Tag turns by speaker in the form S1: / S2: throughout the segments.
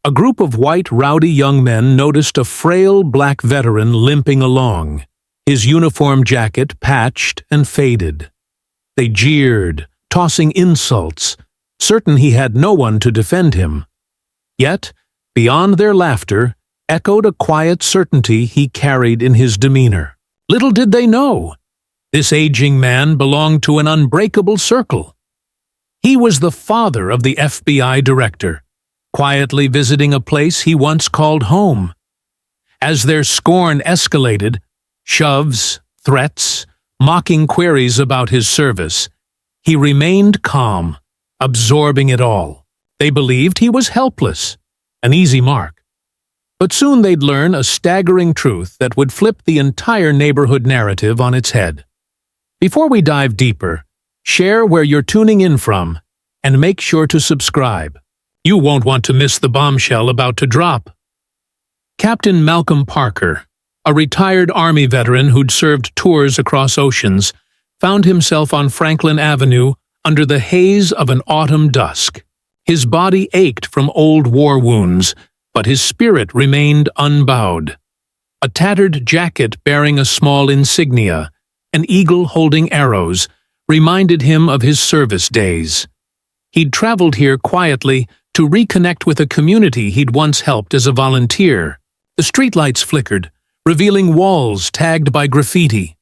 S1: A group of white, rowdy young men noticed a frail black veteran limping along, his uniform jacket patched and faded. They jeered, tossing insults, certain he had no one to defend him. Yet, beyond their laughter, echoed a quiet certainty he carried in his demeanor. Little did they know, this aging man belonged to an unbreakable circle. He was the father of the FBI director, quietly visiting a place he once called home. As their scorn escalated, shoves, threats, mocking queries about his service, he remained calm, absorbing it all. They believed he was helpless, an easy mark. But soon they'd learn a staggering truth that would flip the entire neighborhood narrative on its head. Before we dive deeper, share where you're tuning in from, and make sure to subscribe. You won't want to miss the bombshell about to drop. Captain Malcolm Parker, a retired Army veteran who'd served tours across oceans, found himself on Franklin Avenue under the haze of an autumn dusk. His body ached from old war wounds, but his spirit remained unbowed. A tattered jacket bearing a small insignia, an eagle holding arrows, reminded him of his service days. He'd traveled here quietly to reconnect with a community he'd once helped as a volunteer. The streetlights flickered, revealing walls tagged by graffiti.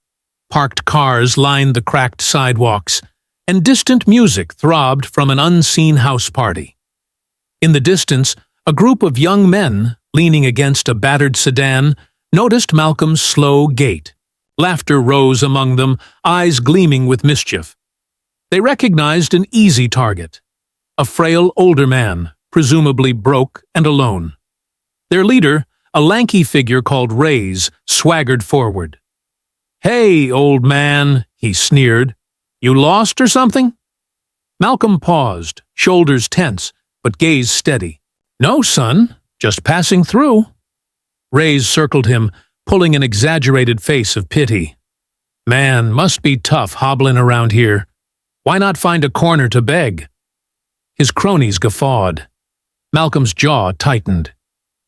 S1: Parked cars lined the cracked sidewalks, and distant music throbbed from an unseen house party. In the distance, a group of young men, leaning against a battered sedan, noticed Malcolm's slow gait. Laughter rose among them, eyes gleaming with mischief. They recognized an easy target, a frail older man, presumably broke and alone. Their leader, a lanky figure called Rays, swaggered forward. "Hey, old man," he sneered. "You lost or something?" Malcolm paused, shoulders tense, but gaze steady. "No, son, just passing through." Rays circled him, pulling an exaggerated face of pity. "Man, must be tough hobbling around here. Why not find a corner to beg?" His cronies guffawed. Malcolm's jaw tightened.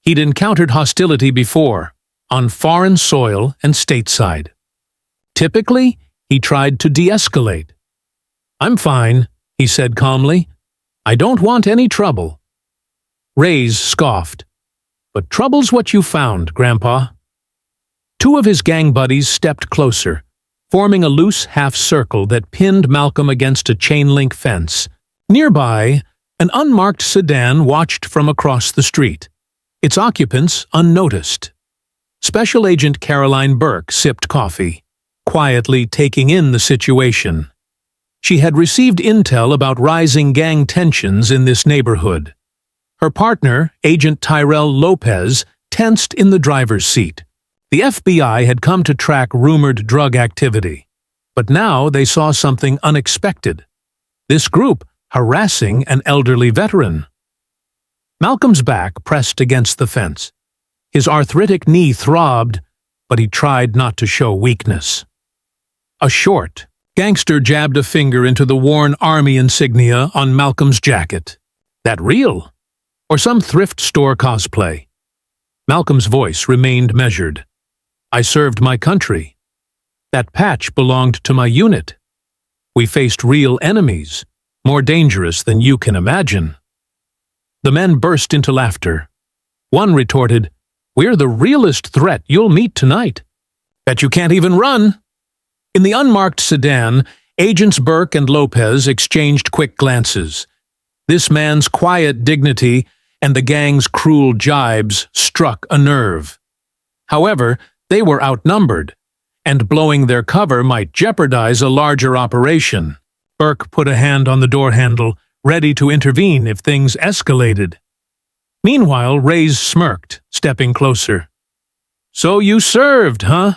S1: He'd encountered hostility before, on foreign soil and stateside. Typically, he tried to de-escalate. "I'm fine," he said calmly. "I don't want any trouble." Rays scoffed. "But trouble's what you found, Grandpa." Two of his gang buddies stepped closer, forming a loose half-circle that pinned Malcolm against a chain-link fence. Nearby, an unmarked sedan watched from across the street, its occupants unnoticed. Special Agent Caroline Burke sipped coffee, quietly taking in the situation. She had received intel about rising gang tensions in this neighborhood. Her partner, Agent Tyrell Lopez, tensed in the driver's seat. The FBI had come to track rumored drug activity, but now they saw something unexpected. This group harassing an elderly veteran. Malcolm's back pressed against the fence. His arthritic knee throbbed, but he tried not to show weakness. A short gangster jabbed a finger into the worn army insignia on Malcolm's jacket. That real? Or some thrift store cosplay? Malcolm's voice remained measured. "I served my country. That patch belonged to my unit. We faced real enemies, more dangerous than you can imagine." The men burst into laughter. One retorted, "We're the realest threat you'll meet tonight. Bet you can't even run." In the unmarked sedan, Agents Burke and Lopez exchanged quick glances. This man's quiet dignity and the gang's cruel jibes struck a nerve. However, they were outnumbered, and blowing their cover might jeopardize a larger operation. Burke put a hand on the door handle, ready to intervene if things escalated. Meanwhile, Rays smirked, stepping closer. "So you served, huh?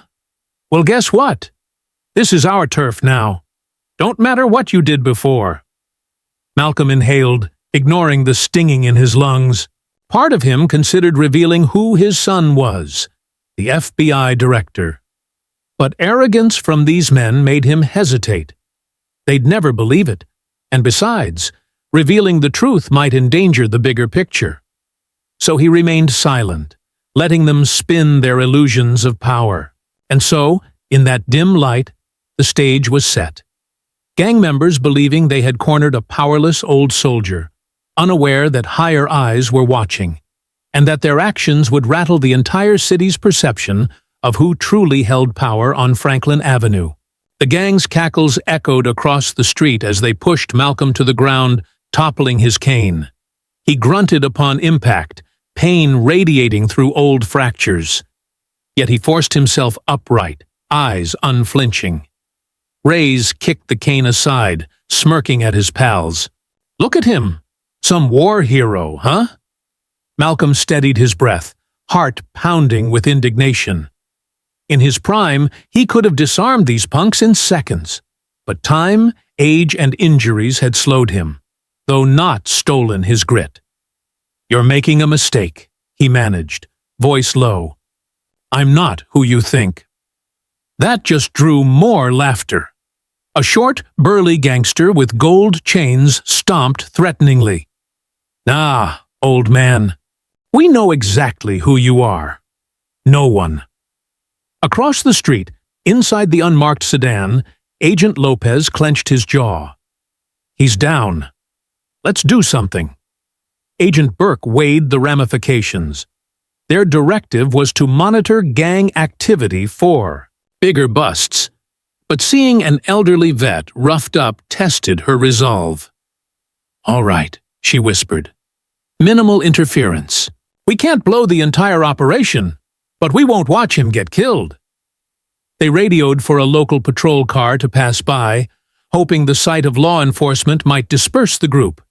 S1: Well, guess what? This is our turf now. Don't matter what you did before." Malcolm inhaled, ignoring the stinging in his lungs. Part of him considered revealing who his son was, the FBI director. But arrogance from these men made him hesitate. They'd never believe it, and besides, revealing the truth might endanger the bigger picture. So he remained silent, letting them spin their illusions of power. And so, in that dim light, the stage was set. Gang members believing they had cornered a powerless old soldier, unaware that higher eyes were watching, and that their actions would rattle the entire city's perception of who truly held power on Franklin Avenue. The gang's cackles echoed across the street as they pushed Malcolm to the ground, toppling his cane. He grunted upon impact, pain radiating through old fractures. Yet he forced himself upright, eyes unflinching. Reyes kicked the cane aside, smirking at his pals. "Look at him! Some war hero, huh?" Malcolm steadied his breath, heart pounding with indignation. In his prime, he could have disarmed these punks in seconds. But time, age, and injuries had slowed him, though not stolen his grit. "You're making a mistake," he managed, voice low. "I'm not who you think." That just drew more laughter. A short, burly gangster with gold chains stomped threateningly. "Ah, old man, we know exactly who you are. No one." Across the street, inside the unmarked sedan, Agent Lopez clenched his jaw. "He's down. Let's do something." Agent Burke weighed the ramifications. Their directive was to monitor gang activity for bigger busts, but seeing an elderly vet roughed up tested her resolve. "All right," she whispered. "Minimal interference. We can't blow the entire operation, but we won't watch him get killed." They radioed for a local patrol car to pass by, hoping the sight of law enforcement might disperse the group.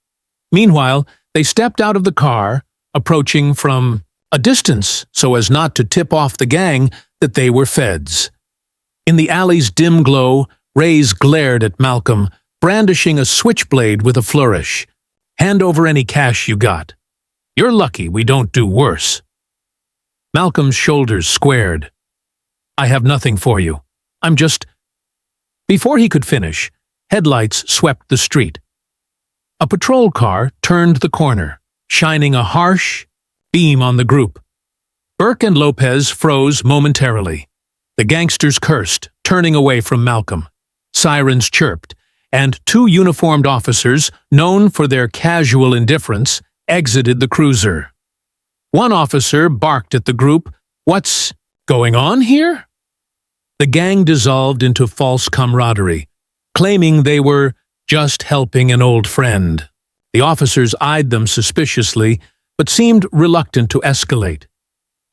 S1: Meanwhile, they stepped out of the car, approaching from a distance so as not to tip off the gang that they were feds. In the alley's dim glow, Reyes glared at Malcolm, brandishing a switchblade with a flourish. "Hand over any cash you got. You're lucky we don't do worse." Malcolm's shoulders squared. "I have nothing for you. I'm just—" Before he could finish, headlights swept the street. A patrol car turned the corner, shining a harsh beam on the group. Burke and Lopez froze momentarily. The gangsters cursed, turning away from Malcolm. Sirens chirped, and two uniformed officers, known for their casual indifference, exited the cruiser. One officer barked at the group, "What's going on here?" The gang dissolved into false camaraderie, claiming they were just helping an old friend. The officers eyed them suspiciously, but seemed reluctant to escalate.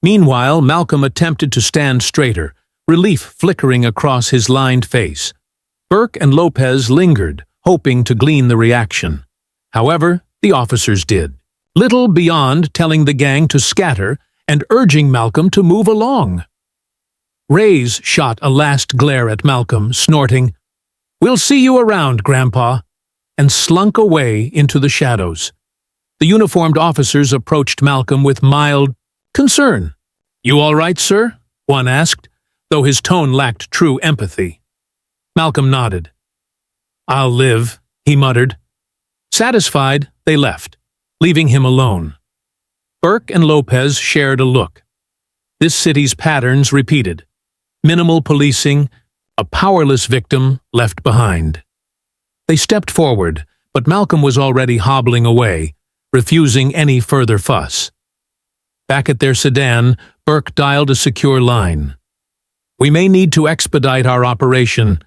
S1: Meanwhile, Malcolm attempted to stand straighter, relief flickering across his lined face. Burke and Lopez lingered, hoping to glean the reaction. However, the officers did, little beyond telling the gang to scatter and urging Malcolm to move along. Reyes shot a last glare at Malcolm, snorting, "We'll see you around, Grandpa," and slunk away into the shadows. The uniformed officers approached Malcolm with mild concern. "You all right, sir?" one asked, though his tone lacked true empathy. Malcolm nodded. "I'll live," he muttered. Satisfied, they left, leaving him alone. Burke and Lopez shared a look. This city's patterns repeated. Minimal policing, a powerless victim left behind. They stepped forward, but Malcolm was already hobbling away, refusing any further fuss. Back at their sedan, Burke dialed a secure line. "We may need to expedite our operation.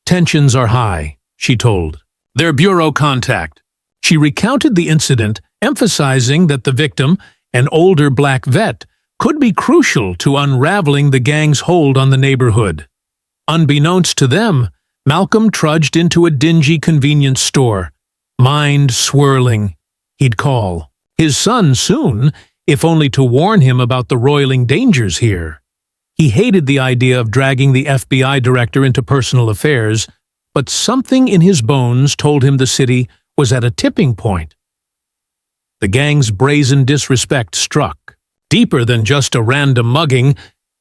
S1: Tensions are high," she told. "Their bureau contact." She recounted the incident, emphasizing that the victim, an older black vet, could be crucial to unraveling the gang's hold on the neighborhood. Unbeknownst to them, Malcolm trudged into a dingy convenience store. Mind swirling. He'd call his son soon, if only to warn him about the roiling dangers here. He hated the idea of dragging the FBI director into personal affairs, but something in his bones told him the city was at a tipping point. The gang's brazen disrespect struck. Deeper than just a random mugging,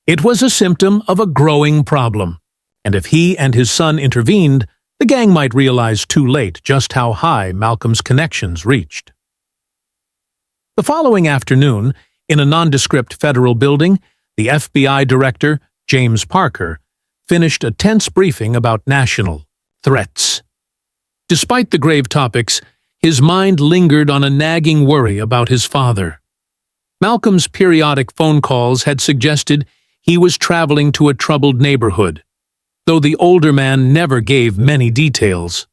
S1: it was a symptom of a growing problem. And if he and his son intervened, the gang might realize too late just how high Malcolm's connections reached. The following afternoon, in a nondescript federal building, the FBI director, James Parker, finished a tense briefing about national threats. Despite the grave topics, his mind lingered on a nagging worry about his father. Malcolm's periodic phone calls had suggested he was traveling to a troubled neighborhood, though the older man never gave many details.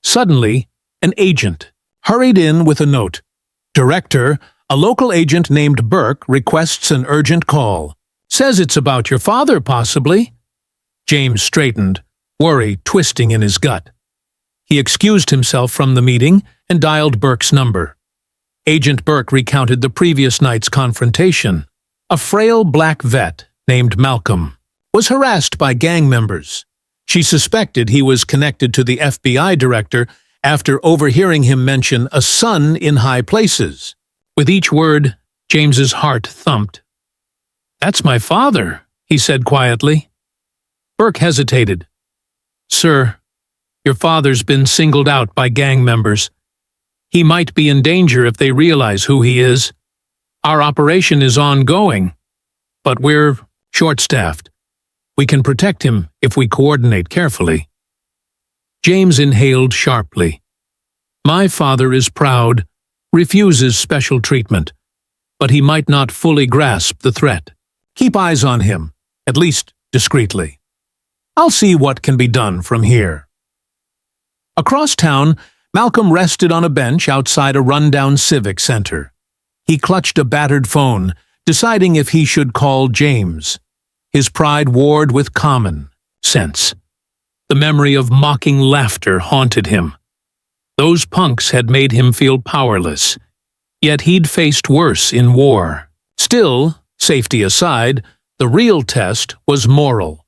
S1: Suddenly, an agent hurried in with a note. "Director, a local agent named Burke requests an urgent call. Says it's about your father, possibly." James straightened, worry twisting in his gut. He excused himself from the meeting and dialed Burke's number. Agent Burke recounted the previous night's confrontation. A frail black vet named Malcolm was harassed by gang members. She suspected he was connected to the FBI director after overhearing him mention a son in high places. With each word, James's heart thumped. "That's my father," he said quietly. Burke hesitated. "Sir, your father's been singled out by gang members. He might be in danger if they realize who he is. Our operation is ongoing, but we're short-staffed. We can protect him if we coordinate carefully." James inhaled sharply. "My father is proud, refuses special treatment, but he might not fully grasp the threat. Keep eyes on him, at least discreetly. I'll see what can be done from here." Across town, Malcolm rested on a bench outside a rundown civic center. He clutched a battered phone, deciding if he should call James. His pride warred with common sense. The memory of mocking laughter haunted him. Those punks had made him feel powerless, yet he'd faced worse in war. Still, safety aside, the real test was moral.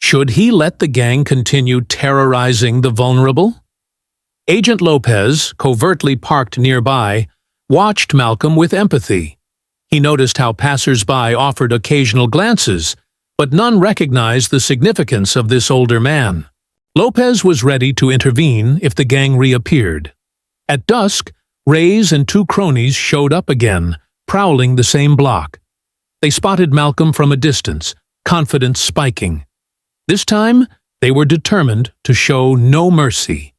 S1: Should he let the gang continue terrorizing the vulnerable? Agent Lopez, covertly parked nearby, watched Malcolm with empathy. He noticed how passers-by offered occasional glances, but none recognized the significance of this older man. Lopez was ready to intervene if the gang reappeared. At dusk, Reyes and two cronies showed up again, prowling the same block. They spotted Malcolm from a distance, confidence spiking. This time, they were determined to show no mercy.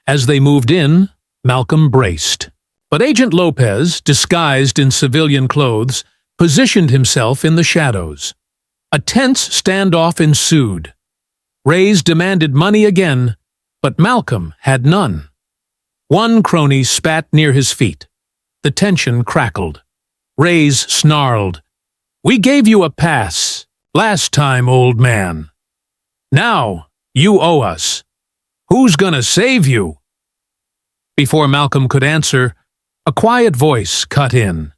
S1: As they moved in, Malcolm braced. But Agent Lopez, disguised in civilian clothes, positioned himself in the shadows. A tense standoff ensued. Reyes demanded money again, but Malcolm had none. One crony spat near his feet. The tension crackled. Reyes snarled, "We gave you a pass last time, old man. Now you owe us. Who's gonna save you?" Before Malcolm could answer, a quiet voice cut in.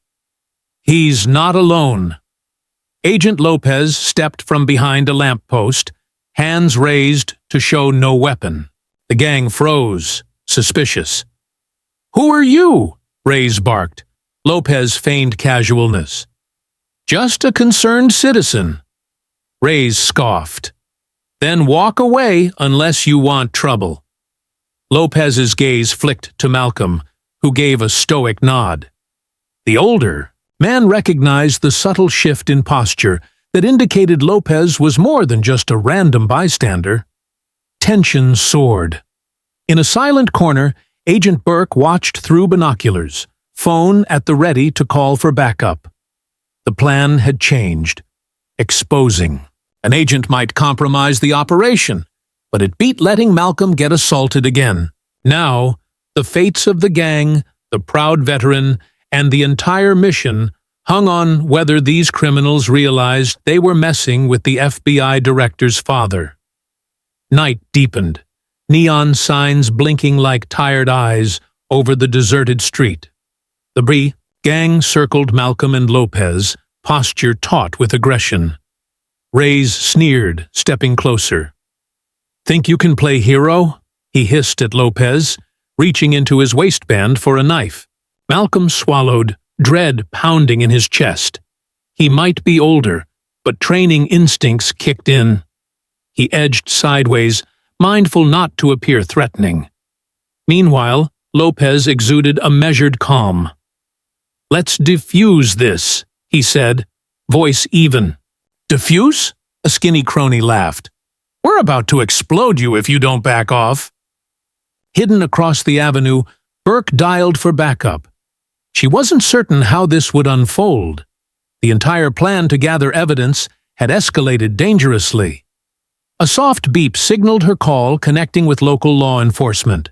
S1: "He's not alone." Agent Lopez stepped from behind a lamppost, hands raised to show no weapon. The gang froze, suspicious. "Who are you?" Reyes barked. Lopez feigned casualness. "Just a concerned citizen." Reyes scoffed. "Then walk away unless you want trouble." Lopez's gaze flicked to Malcolm, who gave a stoic nod. The older man recognized the subtle shift in posture that indicated Lopez was more than just a random bystander. Tension soared. In a silent corner, Agent Burke watched through binoculars, phone at the ready to call for backup. The plan had changed. Exposing. An agent might compromise the operation, but it beat letting Malcolm get assaulted again. Now, the fates of the gang, the proud veteran, and the entire mission hung on whether these criminals realized they were messing with the FBI director's father. Night deepened, neon signs blinking like tired eyes over the deserted street. The gang circled Malcolm and Lopez, posture taut with aggression. Reyes sneered, stepping closer. "Think you can play hero?" he hissed at Lopez, reaching into his waistband for a knife. Malcolm swallowed, dread pounding in his chest. He might be older, but training instincts kicked in. He edged sideways, mindful not to appear threatening. Meanwhile, Lopez exuded a measured calm. "Let's defuse this," he said, voice even. "Defuse?" a skinny crony laughed. "We're about to explode you if you don't back off." Hidden across the avenue, Burke dialed for backup. She wasn't certain how this would unfold. The entire plan to gather evidence had escalated dangerously. A soft beep signaled her call, connecting with local law enforcement.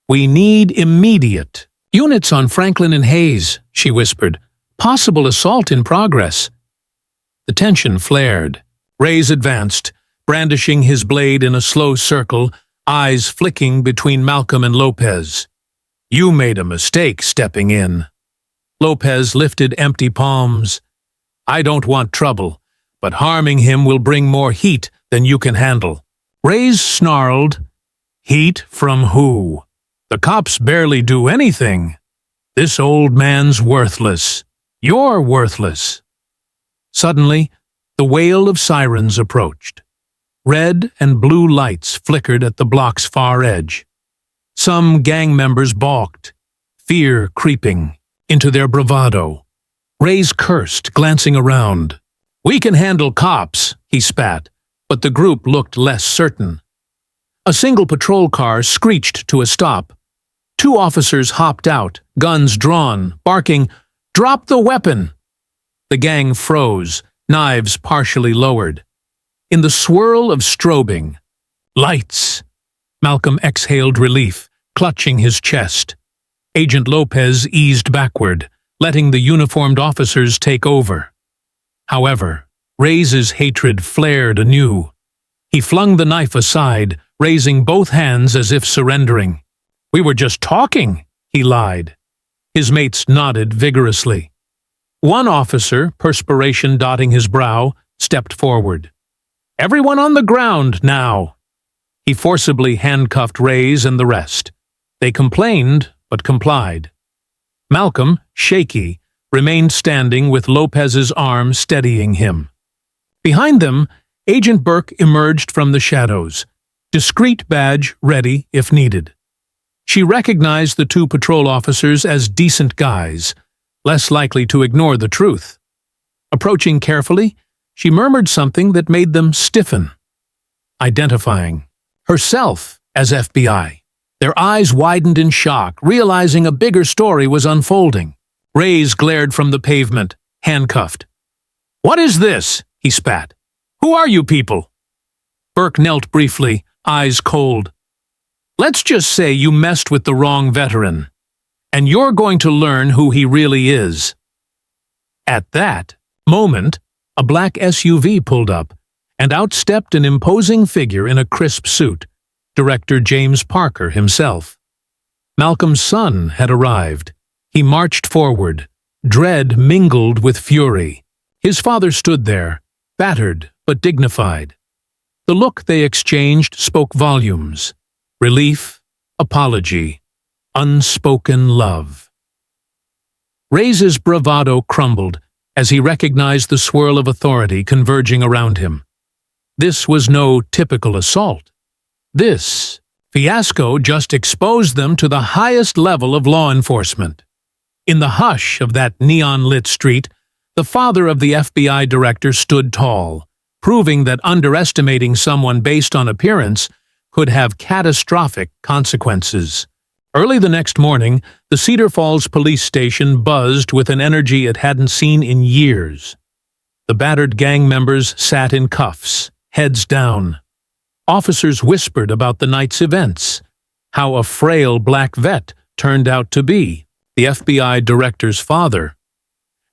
S1: "We need immediate units on Franklin and Hayes," she whispered. "Possible assault in progress." The tension flared. Reyes advanced, brandishing his blade in a slow circle, eyes flicking between Malcolm and Lopez. "You made a mistake stepping in." Lopez lifted empty palms. "I don't want trouble, but harming him will bring more heat than you can handle." Reyes snarled. "Heat from who? The cops barely do anything. This old man's worthless. You're worthless." Suddenly, the wail of sirens approached. Red and blue lights flickered at the block's far edge. Some gang members balked, fear creeping into their bravado. Reyes cursed, glancing around. "We can handle cops," he spat, but the group looked less certain. A single patrol car screeched to a stop. Two officers hopped out, guns drawn, barking, "Drop the weapon!" The gang froze, knives partially lowered. In the swirl of strobing, lights, Malcolm exhaled relief, clutching his chest. Agent Lopez eased backward, letting the uniformed officers take over. However, Reyes's hatred flared anew. He flung the knife aside, raising both hands as if surrendering. "We were just talking," he lied. His mates nodded vigorously. One officer, perspiration dotting his brow, stepped forward. "Everyone on the ground now!" He forcibly handcuffed Reyes and the rest. They complained, but complied. Malcolm, shaky, remained standing with Lopez's arm steadying him. Behind them, Agent Burke emerged from the shadows, discreet badge ready if needed. She recognized the two patrol officers as decent guys, less likely to ignore the truth. Approaching carefully, she murmured something that made them stiffen. Identifying herself as FBI. Their eyes widened in shock, realizing a bigger story was unfolding. Reyes glared from the pavement, handcuffed. "What is this?" he spat. "Who are you people?" Burke knelt briefly, eyes cold. "Let's just say you messed with the wrong veteran, and you're going to learn who he really is." At that moment, a black SUV pulled up, and out stepped an imposing figure in a crisp suit, Director James Parker himself. Malcolm's son had arrived. He marched forward, dread mingled with fury. His father stood there, battered but dignified. The look they exchanged spoke volumes. Relief, apology, unspoken love. Reyes's bravado crumbled as he recognized the swirl of authority converging around him. This was no typical assault. This fiasco just exposed them to the highest level of law enforcement. In the hush of that neon-lit street, the father of the FBI director stood tall, proving that underestimating someone based on appearance could have catastrophic consequences. Early the next morning, the Cedar Falls police station buzzed with an energy it hadn't seen in years. The battered gang members sat in cuffs, heads down. Officers whispered about the night's events, how a frail black vet turned out to be the FBI director's father.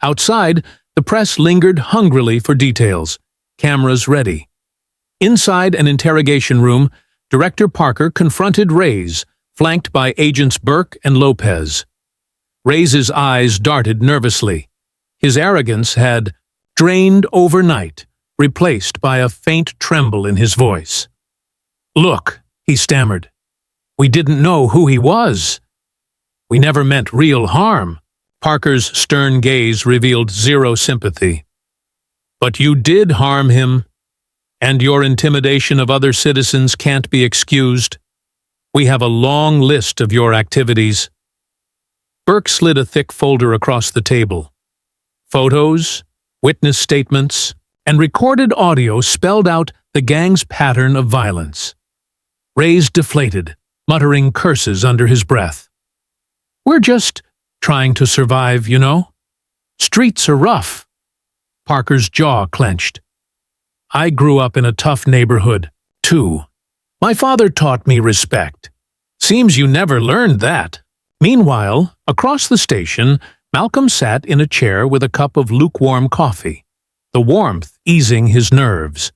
S1: Outside, the press lingered hungrily for details, cameras ready. Inside an interrogation room, Director Parker confronted Reyes, flanked by Agents Burke and Lopez. Reyes's eyes darted nervously. His arrogance had drained overnight, replaced by a faint tremble in his voice. "Look," he stammered, "we didn't know who he was. We never meant real harm." Parker's stern gaze revealed zero sympathy. "But you did harm him, and your intimidation of other citizens can't be excused. We have a long list of your activities." Burke slid a thick folder across the table. Photos, witness statements, and recorded audio spelled out the gang's pattern of violence. Ray's deflated, muttering curses under his breath. "We're just trying to survive, you know. Streets are rough." Parker's jaw clenched. "I grew up in a tough neighborhood, too. My father taught me respect. Seems you never learned that." Meanwhile, across the station, Malcolm sat in a chair with a cup of lukewarm coffee, the warmth easing his nerves.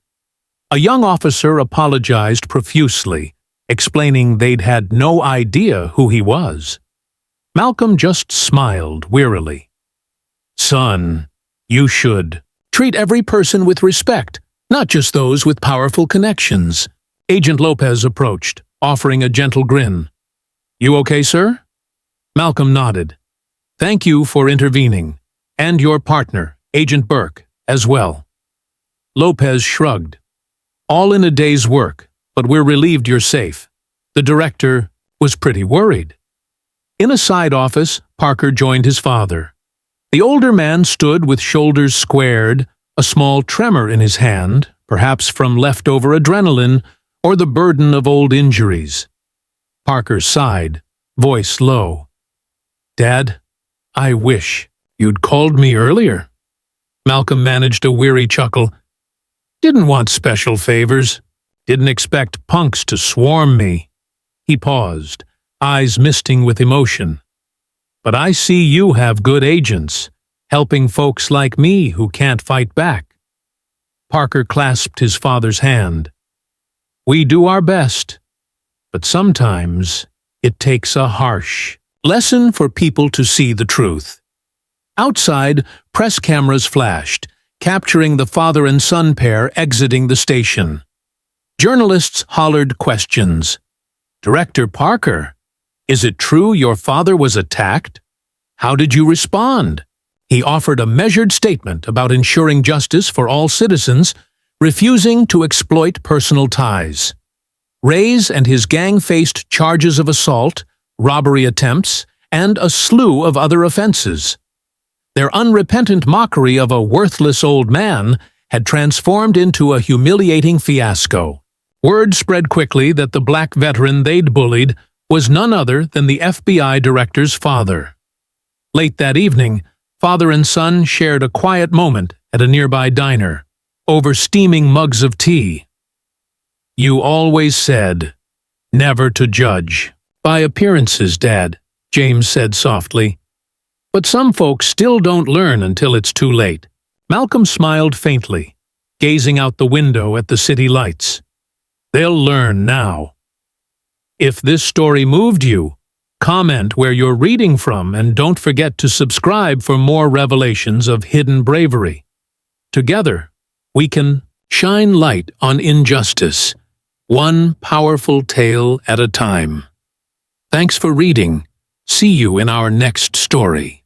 S1: A young officer apologized profusely, explaining they'd had no idea who he was. Malcolm just smiled wearily. "Son, you should treat every person with respect, not just those with powerful connections." Agent Lopez approached, offering a gentle grin. "You okay, sir?" Malcolm nodded. "Thank you for intervening, and your partner, Agent Burke, as well." Lopez shrugged. "All in a day's work, but we're relieved you're safe." The director was pretty worried. In a side office, Parker joined his father. The older man stood with shoulders squared, a small tremor in his hand, perhaps from leftover adrenaline or the burden of old injuries. Parker sighed, voice low. "Dad, I wish you'd called me earlier." Malcolm managed a weary chuckle. "Didn't want special favors. Didn't expect punks to swarm me." He paused, eyes misting with emotion. "But I see you have good agents, helping folks like me who can't fight back." Parker clasped his father's hand. "We do our best, but sometimes it takes a harsh lesson for people to see the truth." Outside, press cameras flashed, capturing the father and son pair exiting the station. Journalists hollered questions. "Director Parker, is it true your father was attacked? How did you respond?" He offered a measured statement about ensuring justice for all citizens, refusing to exploit personal ties. Reyes and his gang faced charges of assault, robbery attempts, and a slew of other offenses. Their unrepentant mockery of a worthless old man had transformed into a humiliating fiasco. Word spread quickly that the black veteran they'd bullied was none other than the FBI director's father. Late that evening, father and son shared a quiet moment at a nearby diner, over steaming mugs of tea. "You always said never to judge by appearances, Dad," James said softly. "But some folks still don't learn until it's too late." Malcolm smiled faintly, gazing out the window at the city lights. "They'll learn now." If this story moved you, comment where you're reading from and don't forget to subscribe for more revelations of hidden bravery. Together, we can shine light on injustice, one powerful tale at a time. Thanks for reading. See you in our next story.